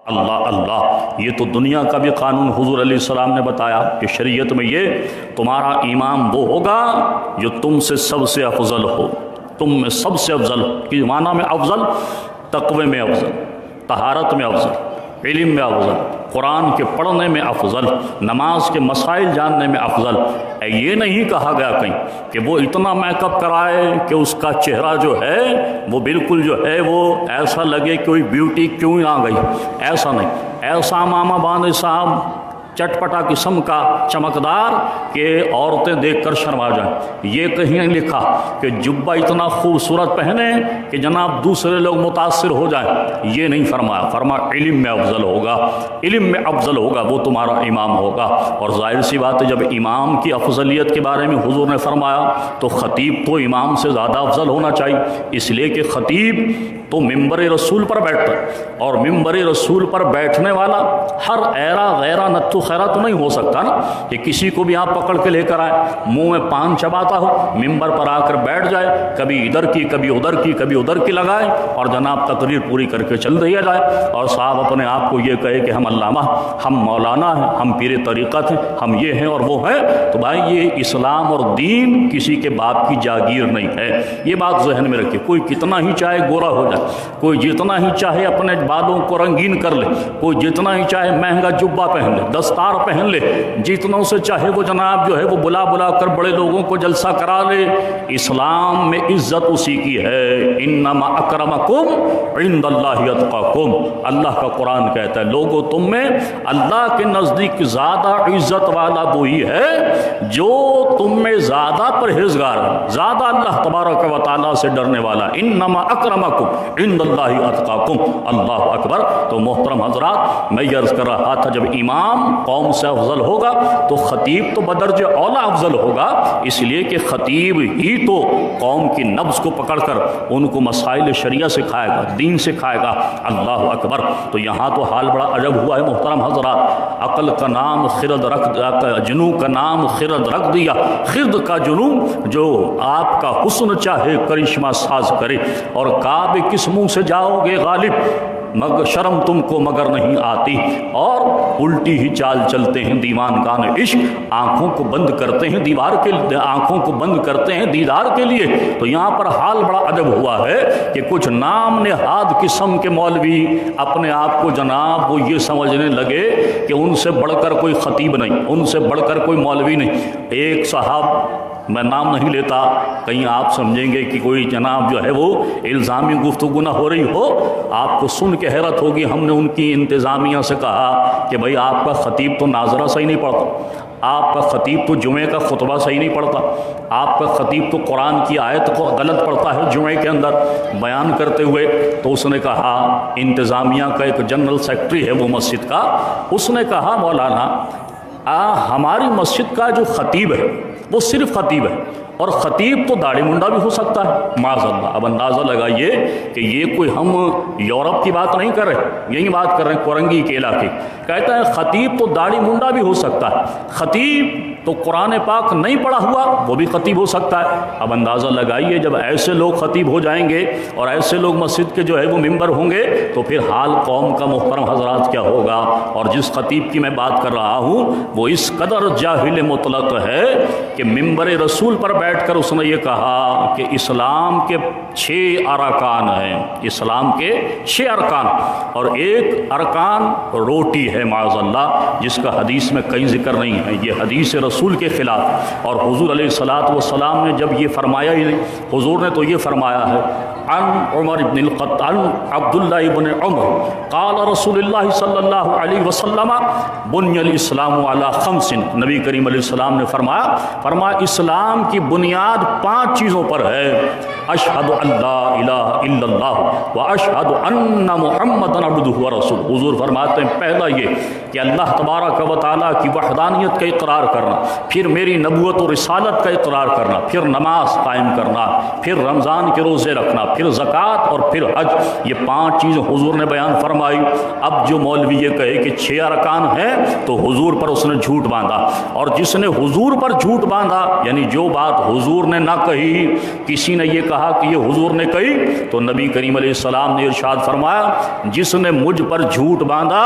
اللہ اللہ، یہ تو دنیا کا بھی قانون حضور علیہ السلام نے بتایا کہ شریعت میں یہ تمہارا امام وہ ہوگا جو تم سے سب سے افضل ہو، تم میں سب سے افضل ہو، کہ معنی میں افضل، تقوی میں افضل، طہارت میں افضل، علم میں افضل، قرآن کے پڑھنے میں افضل، نماز کے مسائل جاننے میں افضل۔ یہ نہیں کہا گیا کہیں کہ وہ اتنا میک اپ کرائے کہ اس کا چہرہ جو ہے وہ بالکل جو ہے وہ ایسا لگے کہ کوئی بیوٹی کیوں آ گئی، ایسا نہیں، ایسا ماما باندھ صاحب چٹپٹا قسم کا چمکدار کہ عورتیں دیکھ کر شرما جائیں۔ یہ کہیں نہیں لکھا کہ جبہ اتنا خوبصورت پہنے کہ جناب دوسرے لوگ متاثر ہو جائیں، یہ نہیں فرمایا۔ فرمایا علم میں افضل ہوگا، علم میں افضل ہوگا، وہ تمہارا امام ہوگا۔ اور ظاہر سی بات ہے جب امام کی افضلیت کے بارے میں حضور نے فرمایا تو خطیب تو امام سے زیادہ افضل ہونا چاہیے، اس لیے کہ خطیب تو ممبر رسول پر بیٹھتا ہے، اور ممبر رسول پر بیٹھنے والا ہر ایرا غیرہ نتو خیرہ تو نہیں ہو سکتا نا کہ کسی کو بھی آپ پکڑ کے لے کر آئے، منہ میں پان چباتا ہو، ممبر پر آ کر بیٹھ جائے، کبھی ادھر کی کبھی ادھر کی کبھی ادھر کی لگائے اور جناب تقریر پوری کر کے چل دیا جائے، اور صاحب اپنے آپ کو یہ کہے کہ ہم علامہ، ہم مولانا ہیں، ہم پیر طریقت ہیں، ہم یہ ہیں اور وہ ہیں۔ تو بھائی یہ اسلام اور دین کسی کے باپ کی جاگیر نہیں ہے، یہ بات ذہن میں رکھیے۔ کوئی کتنا ہی چاہے گورا ہو جائے، کوئی جتنا ہی چاہے اپنے بالوں کو رنگین کر لے، کوئی جتنا ہی چاہے مہنگا جبہ پہن لے، دستار پہن لے، جتنوں سے چاہے وہ جناب جو ہے وہ بلا بلا کر بڑے لوگوں کو جلسہ کرا لے، اسلام میں عزت اسی کی ہے، انما اکرمکم عند اللہ اتقاکم۔ اللہ کا قرآن کہتا ہے لوگوں تم میں اللہ کے نزدیک زیادہ عزت والا وہی ہے جو تم میں زیادہ پرہیزگار ہے، زیادہ اللہ تبارک و تعالیٰ سے ڈرنے والا۔ انما اکرمکم عند اللہ اتقاکم، اللہ اکبر۔ تو محترم حضرات، میں یہ عرض کر رہا تھا جب امام قوم سے افضل ہوگا تو خطیب تو بدرج اولا افضل ہوگا، اس لیے کہ خطیب ہی تو قوم کی نبض کو پکڑ کر ان کو مسائل شریعہ سکھائے گا، دین سکھائے گا۔ اللہ اکبر۔ تو یہاں تو حال بڑا عجب ہوا ہے محترم حضرات، عقل کا نام خرد رکھ، جنوں کا نام خرد رکھ دیا، خرد کا جنوں جو آپ کا حسن چاہے کرشمہ ساز کرے، اور کعبے کس منہ سے جاؤ گے غالب، مگر شرم تم کو مگر نہیں آتی، اور الٹی ہی چال چلتے ہیں دیوانگان عشق، آنکھوں کو بند کرتے ہیں آنکھوں کو بند کرتے ہیں دیدار کے لیے۔ تو یہاں پر حال بڑا عجب ہوا ہے کہ کچھ نام نہاد قسم کے مولوی اپنے آپ کو جناب وہ یہ سمجھنے لگے کہ ان سے بڑھ کر کوئی خطیب نہیں، ان سے بڑھ کر کوئی مولوی نہیں۔ ایک صاحب، میں نام نہیں لیتا، کہیں آپ سمجھیں گے کہ کوئی جناب جو ہے وہ الزامی گفتگو نہ ہو رہی ہو، آپ کو سن کے حیرت ہوگی، ہم نے ان کی انتظامیہ سے کہا کہ بھائی آپ کا خطیب تو ناظرہ صحیح نہیں پڑھتا، آپ کا خطیب تو جمعے کا خطبہ صحیح نہیں پڑھتا، آپ کا خطیب تو قرآن کی آیت کو غلط پڑھتا ہے جمعے کے اندر بیان کرتے ہوئے۔ تو اس نے کہا، انتظامیہ کا ایک جنرل سیکرٹری ہے وہ مسجد کا، اس نے کہا مولانا ہماری مسجد کا جو خطیب ہے وہ صرف خطیب ہے، اور خطیب تو داڑھی منڈا بھی ہو سکتا ہے، معاذ اللہ۔ اب اندازہ لگائیے کہ یہ کوئی ہم یورپ کی بات نہیں کر رہے، یہی بات کر رہے ہیں کورنگی کے علاقے۔ کہتا ہے خطیب تو داڑھی منڈا بھی ہو سکتا ہے، خطیب تو قرآن پاک نہیں پڑھا ہوا وہ بھی خطیب ہو سکتا ہے۔ اب اندازہ لگائیے جب ایسے لوگ خطیب ہو جائیں گے اور ایسے لوگ مسجد کے جو ہے وہ ممبر ہوں گے تو پھر حال قوم کا محترم حضرات کیا ہوگا۔ اور جس خطیب کی میں بات کر رہا ہوں وہ اس قدر جاہل مطلق ہے کہ ممبر رسول پر بیٹھ کر اس نے یہ کہا کہ اسلام کے 6 ارکان ہیں، اسلام کے 6 ارکان، اور ایک ارکان روٹی ہے معاذ اللہ، جس کا حدیث میں کہیں ذکر نہیں ہے، یہ حدیث رسول کے خلاف۔ اور حضور علیہ الصلوۃ والسلام نے جب یہ فرمایا ہی نہیں، حضور نے تو یہ فرمایا ہے عن عمر بن الخطاب عبداللہ بن عمر قال رسول اللہ صلی اللہ علیہ وسلم بنی الاسلام علی 5، نبی کریم علیہ السلام نے فرمایا اسلام کی بنیاد 5 چیزوں پر ہے، اشہد ان لا الہ الا اللہ واشہد ان محمد عبدہ ورسولہ۔ حضور فرماتے ہیں پہلا یہ کہ اللہ تبارک و تعالیٰ کی وحدانیت کا اقرار کرنا، پھر میری نبوت و رسالت کا اقرار کرنا، پھر نماز قائم کرنا، پھر رمضان کے روزے رکھنا، پھر زکوٰۃ اور پھر حج۔ یہ 5 چیزیں حضور نے بیان فرمائی۔ اب جو مولوی یہ کہے کہ 6 ارکان ہیں تو حضور پر اس نے جھوٹ باندھا، اور جس نے حضور پر جھوٹ باندھا یعنی جو بات حضور نے نہ کہی، کسی نے یہ کہا کہ یہ حضور نے کہی، تو نبی کریم علیہ السلام نے ارشاد فرمایا جس نے مجھ پر جھوٹ باندھا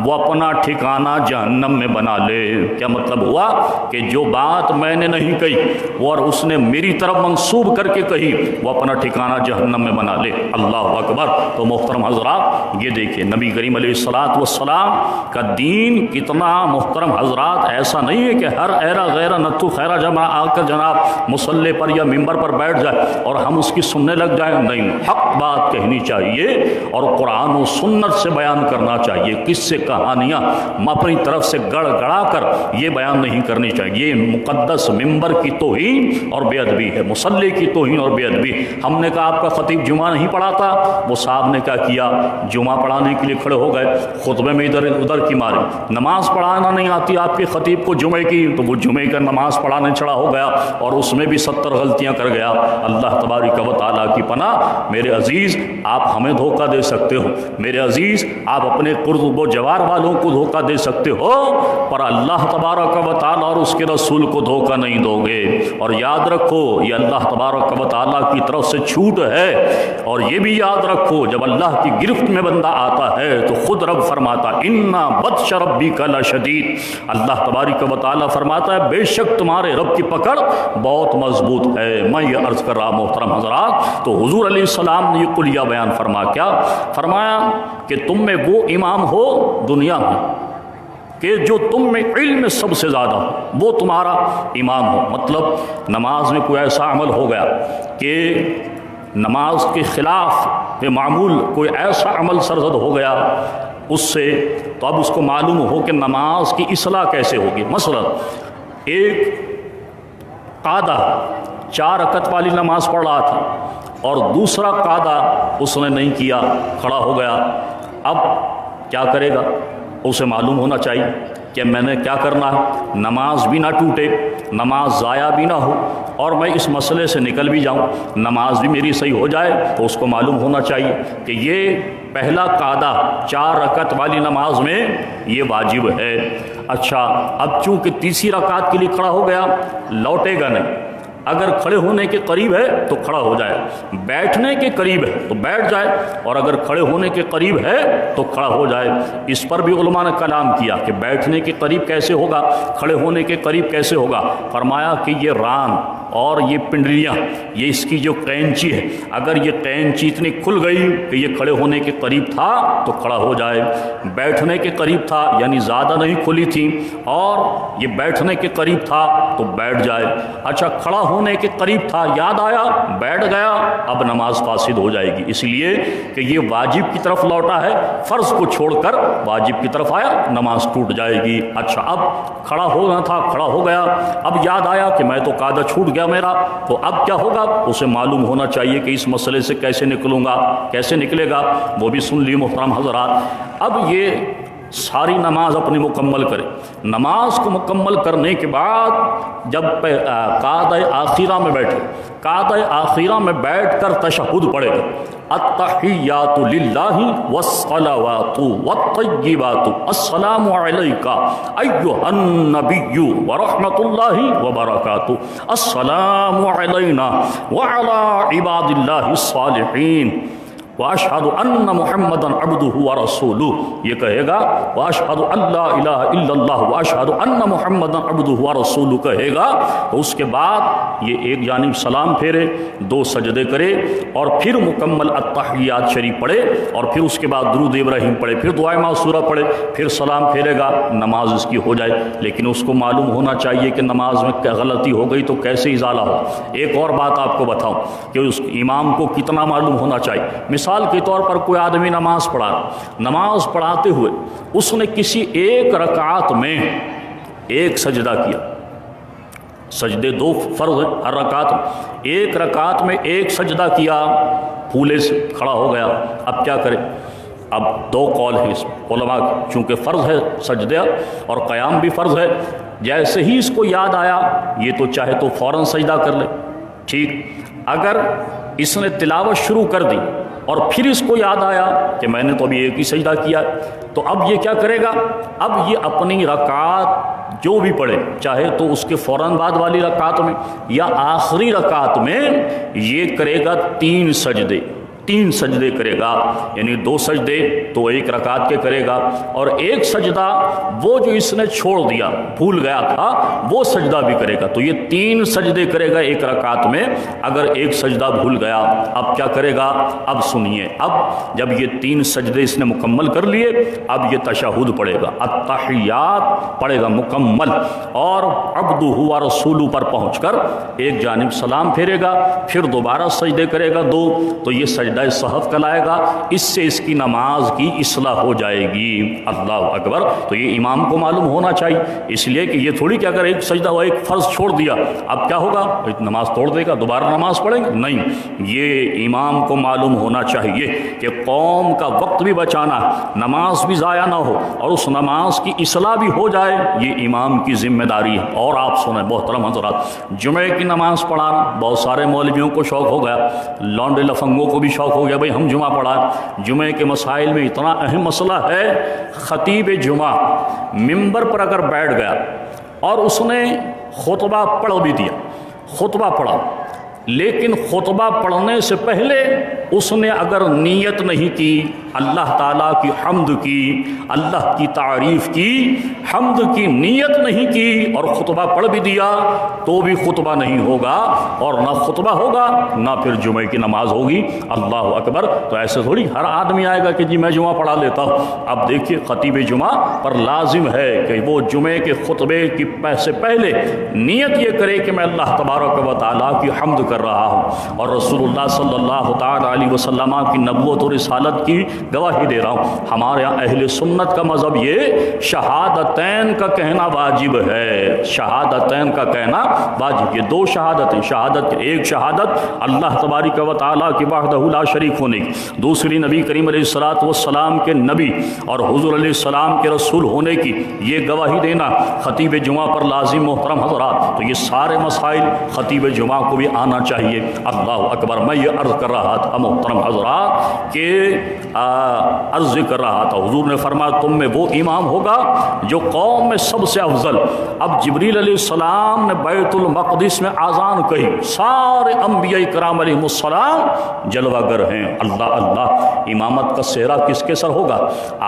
وہ اپنا ٹھکانہ جہنم میں بنا لے۔ کیا مطلب ہوا کہ جو بات میں نے نہیں کہی اور اس نے میری طرف منسوب کر کے کہی وہ اپنا ٹھکانہ جہنم میں بنا لے۔ اللہ اکبر۔ تو محترم حضرات یہ دیکھیں نبی کریم علیہ السلام کا دین کتنا محترم حضرات، ایسا نہیں ہے کہ ہر ایرا غیرہ نتو خیرہ جمع آ کر جناب مصلی پر یا ممبر پر بیٹھ جائے اور ہم اس کی سننے لگ جائیں، نہیں، حق بات کہنی چاہیے اور قرآن و سنت سے بیان کرنا چاہیے۔ کس سے کہانیاں اپنی طرف سے گڑ گڑا کر یہ بیان نہیں کرنی چاہیے۔ یہ مقدس ممبر کی توہین اور بے ادبی ہے، مصلی کی توہین اور بے ادبی۔ ہم نے کہا آپ کا خطیب جمعہ نہیں پڑھاتا، وہ صاحب نے کیا کیا، جمعہ پڑھانے کے لیے کھڑے ہو گئے، خطبے میں ادھر ادھر کی ماری۔ نماز پڑھانا نہیں آتی آپ کے خطیب کو جمعے کی، تو وہ جمعے کا نماز پڑھانے چڑھا ہو گیا اور اس میں بھی 70 غلطیاں کر گیا۔ اللہ تبارک و تعالیٰ کی پناہ۔ میرے عزیز آپ ہمیں دھوکہ دے سکتے ہو، میرے عزیز آپ اپنے قرب و جوار والوں کو دھوکہ دے سکتے ہو، پر اللہ تبارک و تعالیٰ اور اس کے رسول کو دھوکہ نہیں دو گے۔ اور یاد رکھو یہ اللہ تبارک و تعالیٰ کی طرف سے چھوٹ ہے، اور یہ بھی یاد رکھو جب اللہ کی گرفت میں بندہ آتا ہے تو خود رب فرماتا اِنَّا بَطْشَ رَبِّكَ لَشَدِيدٌ۔ اللہ تبارک و تعالیٰ فرماتا ہے بے شک تمہارے رب کی پکڑ بہت مضبوط ہے۔ میں یہ عرض کر رہا محترم حضرات، تو حضور علیہ السلام نے یہ کلیہ بیان کیا فرمایا کہ تم میں وہ امام ہو دنیا میں کہ جو تم میں علم میں سب سے زیادہ ہو، وہ تمہارا امام ہو۔ مطلب نماز میں کوئی ایسا عمل ہو گیا کہ نماز کے خلاف معمول کوئی ایسا عمل سرزد ہو گیا اس سے، تو اب اس کو معلوم ہو کہ نماز کی اصلاح کیسے ہوگی۔ مثلا ایک قادہ 4 رکعت والی نماز پڑھ رہا تھا اور دوسرا قادہ اس نے نہیں کیا، کھڑا ہو گیا، اب کیا کرے گا؟ اسے معلوم ہونا چاہیے کہ میں نے کیا کرنا ہے، نماز بھی نہ ٹوٹے، نماز ضائع بھی نہ ہو، اور میں اس مسئلے سے نکل بھی جاؤں، نماز بھی میری صحیح ہو جائے۔ تو اس کو معلوم ہونا چاہیے کہ یہ پہلا قاعدہ 4 رکعت والی نماز میں یہ واجب ہے۔ اچھا اب چونکہ تیسری رکعت کے لیے کھڑا ہو گیا، لوٹے گا نہیں، اگر کھڑے ہونے کے قریب ہے تو کھڑا ہو جائے، بیٹھنے کے قریب ہے تو بیٹھ جائے، اور اگر کھڑے ہونے کے قریب ہے تو کھڑا ہو جائے۔ اس پر بھی علماء نے کلام کیا کہ بیٹھنے کے قریب کیسے ہوگا، کھڑے ہونے کے قریب کیسے ہوگا۔ فرمایا کہ یہ ران اور یہ پنڈلیاں، یہ اس کی جو قینچی ہے، اگر یہ قینچی اتنی کھل گئی کہ یہ کھڑے ہونے کے قریب تھا تو کھڑا ہو جائے، بیٹھنے کے قریب تھا یعنی زیادہ نہیں کھلی تھی اور یہ بیٹھنے کے قریب تھا تو بیٹھ جائے۔ اچھا کھڑا ہونے کے قریب تھا، یاد آیا، بیٹھ گیا، اب نماز فاسد ہو جائے گی، اس لیے کہ یہ واجب کی طرف لوٹا ہے، فرض کو چھوڑ کر واجب کی طرف آیا، نماز ٹوٹ جائے گی۔ اچھا اب کھڑا ہونا تھا، کھڑا ہو گیا، اب یاد آیا کہ میں تو قاعدہ چھوٹ گیا میرا، تو اب کیا ہوگا؟ اسے معلوم ہونا چاہیے کہ اس مسئلے سے کیسے نکلوں گا، کیسے نکلے گا، وہ بھی سن لی محترم حضرات۔ اب یہ ساری نماز اپنی مکمل کرے، نماز کو مکمل کرنے کے بعد جب قاعدہ آخرہ میں بیٹھے، قاعدہ آخرہ میں بیٹھ کر تشہد پڑھے گا، التحیات للہ والصلوات والطیبات السلام علیک ایھا النبی ورحمۃ اللہ وبرکاتہ السلام علینا وعلی عباد اللہ الصالحین واشہد ان محمدا عبدہ ورسولہ، یہ کہے گا واشہد ان لا الہ الا اللہ واشہد ان محمدا عبدہ ورسولہ کہے گا، تو اس کے بعد یہ ایک جانب سلام پھیرے، 2 سجدے کرے، اور پھر مکمل التحیات شریف پڑھے، اور پھر اس کے بعد درود ابراہیم پڑھے، پھر دعائے معصورہ پڑھے، پھر سلام پھیرے گا، نماز اس کی ہو جائے۔ لیکن اس کو معلوم ہونا چاہیے کہ نماز میں کیا غلطی ہو گئی تو کیسے ازالہ ہو۔ ایک اور بات آپ کو بتاؤں کہ اس امام کو کتنا معلوم ہونا چاہیے۔ مثال کے طور پر کوئی آدمی نماز پڑھا، نماز پڑھاتے ہوئے اس نے کسی ایک رکعت میں ایک سجدہ کیا، سجدے 2 فرض ہیں ہر رکعت، ایک رکعت میں ایک سجدہ کیا، پھولے سے کھڑا ہو گیا، اب کیا کرے؟ اب 2 قول ہیں اس علماء کی، چونکہ فرض ہے سجدہ اور قیام بھی فرض ہے، جیسے ہی اس کو یاد آیا یہ تو چاہے تو فوراً سجدہ کر لے، ٹھیک، اگر اس نے تلاوت شروع کر دی اور پھر اس کو یاد آیا کہ میں نے تو ابھی ایک ہی سجدہ کیا، تو اب یہ کیا کرے گا؟ اب یہ اپنی رکعت جو بھی پڑھے، چاہے تو اس کے فوراً بعد والی رکعت میں یا آخری رکعت میں، یہ کرے گا 3 سجدے، 3 سجدے کرے گا، یعنی 2 سجدے تو ایک رکعت کے کرے گا، اور ایک سجدہ وہ جو اس نے چھوڑ دیا، بھول گیا تھا، وہ سجدہ بھی کرے گا۔ تو یہ 3 سجدے کرے گا ایک رکعت میں۔ اگر ایک سجدہ بھول گیا، اب کیا کرے گا؟ اب سنیے، اب جب یہ 3 سجدے اس نے مکمل کر لیے، اب یہ تشہد پڑھے گا، التحیات پڑھے گا مکمل، اور عبدہ و رسولہ پر پہنچ کر ایک جانب سلام پھیرے گا، پھر دوبارہ سجدے کرے گا 2، تو یہ سجدہ صحف کلائے گا، اس سے اس کی نماز کی اصلاح ہو جائے گی۔ اللہ اکبر۔ تو یہ امام کو معلوم ہونا چاہیے، اس لیے کہ یہ تھوڑی کہ اگر ایک سجدہ ہوا، ایک فرض چھوڑ دیا، اب کیا ہوگا؟ نماز توڑ دے گا، دوبارہ نماز پڑھیں گے؟ نہیں، یہ امام کو معلوم ہونا چاہیے کہ قوم کا وقت بھی بچانا، نماز بھی ضائع نہ ہو، اور اس نماز کی اصلاح بھی ہو جائے، یہ امام کی ذمہ داری ہے۔ اور آپ سنیں محترم حضرات، جمعے کی نماز پڑھانا بہت سارے مولویوں کو شوق ہو گیا، لونڈے لفنگوں کو بھی شوق ہو گیا، بھئی ہم جمعہ پڑھائیں۔ جمعے کے مسائل میں اتنا اہم مسئلہ ہے، خطیب جمعہ منبر پر اگر بیٹھ گیا اور اس نے خطبہ پڑھ بھی دیا، خطبہ پڑھا، لیکن خطبہ پڑھنے سے پہلے اس نے اگر نیت نہیں کی، اللہ تعالیٰ کی حمد کی، اللہ کی تعریف کی، حمد کی نیت نہیں کی، اور خطبہ پڑھ بھی دیا، تو بھی خطبہ نہیں ہوگا، اور نہ خطبہ ہوگا نہ پھر جمعے کی نماز ہوگی۔ اللہ اکبر۔ تو ایسے تھوڑی ہر آدمی آئے گا کہ جی میں جمعہ پڑھا لیتا ہوں۔ اب دیکھیے، خطیب جمعہ پر لازم ہے کہ وہ جمعے کے خطبے کی سے پہلے نیت یہ کرے کہ میں اللہ تبارک و تعالیٰ کی حمد کر رہا ہوں، اور رسول اللہ صلی اللہ تعالیٰ علیہ وسلم کی نبوت اور رسالت کی گواہی دے رہا ہوں۔ ہمارے یہاں اہل سنت کا مذہب یہ شہادتین کا کہنا واجب ہے، شہادتین کا کہنا واجب۔ یہ 2 شہادتیں، شہادت، ایک شہادت اللہ تبارک و تعالیٰ کی وحدہ لا شریک ہونے کی، دوسری نبی کریم علیہ الصلوۃ والسلام کے نبی اور حضور علیہ السلام کے رسول ہونے کی یہ گواہی دینا خطیب جمعہ پر لازم۔ محترم حضرات، تو یہ سارے مسائل خطیب جمعہ کو بھی آنا چاہیے۔ اللہ اکبر۔ میں یہ عرض کر رہا تھا محترم حضرات کہ عرض کر رہا تھا، حضور نے فرمایا تم میں وہ امام ہوگا جو قوم میں سب سے افضل۔ اب جبریل علیہ السلام نے بیت المقدس میں آذان کہی، سارے انبیاء کرام علیہ السلام جلوہ گر ہیں۔ اللہ اللہ، امامت کا سہرا کس کے سر ہوگا؟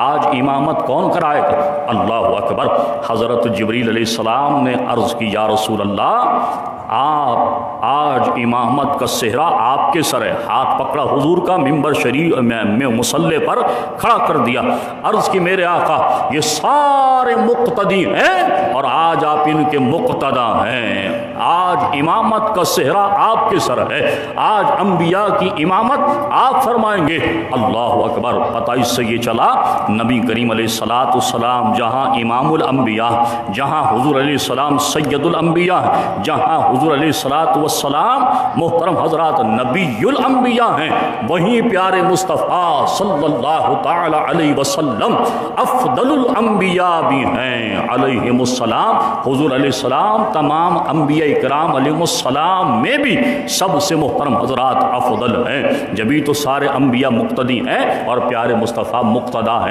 آج امامت کون کرائے گا؟ اللہ اکبر۔ حضرت جبریل علیہ السلام نے عرض کی، یا رسول اللہ، آپ آج امامت کا سہرا آپ کے سر ہے۔ ہاتھ پکڑا حضور کا، ممبر شریف میں مصلی پر کھڑا کر دیا، عرض کی میرے آقا یہ سارے مقتدی ہیں اور آج آپ ان کے مقتدی ہیں، آج امامت کا سہرا آپ کے سر ہے، آج انبیاء کی امامت آپ فرمائیں گے۔ اللہ اکبر۔ پتہ اس سے یہ چلا، نبی کریم علیہ الصلوۃ والسلام جہاں امام الانبیاء، جہاں حضور علیہ السلام سید الانبیاء، جہاں حضور علیہ الصلوۃ والسلام محترم حضرات نبی الانبیاء ہیں، وہیں پیارے مصطفیٰ صلی اللہ تعالی علیہ وسلم افضل الانبیاء بھی ہیں علیہم السلام۔ حضور علیہ السلام تمام انبیاء کرام علیہم السلام میں بھی سب سے محترم حضرات افضل ہیں، جبھی تو سارے انبیاء مقتدی ہیں اور پیارے مصطفیٰ مقتدی ہیں۔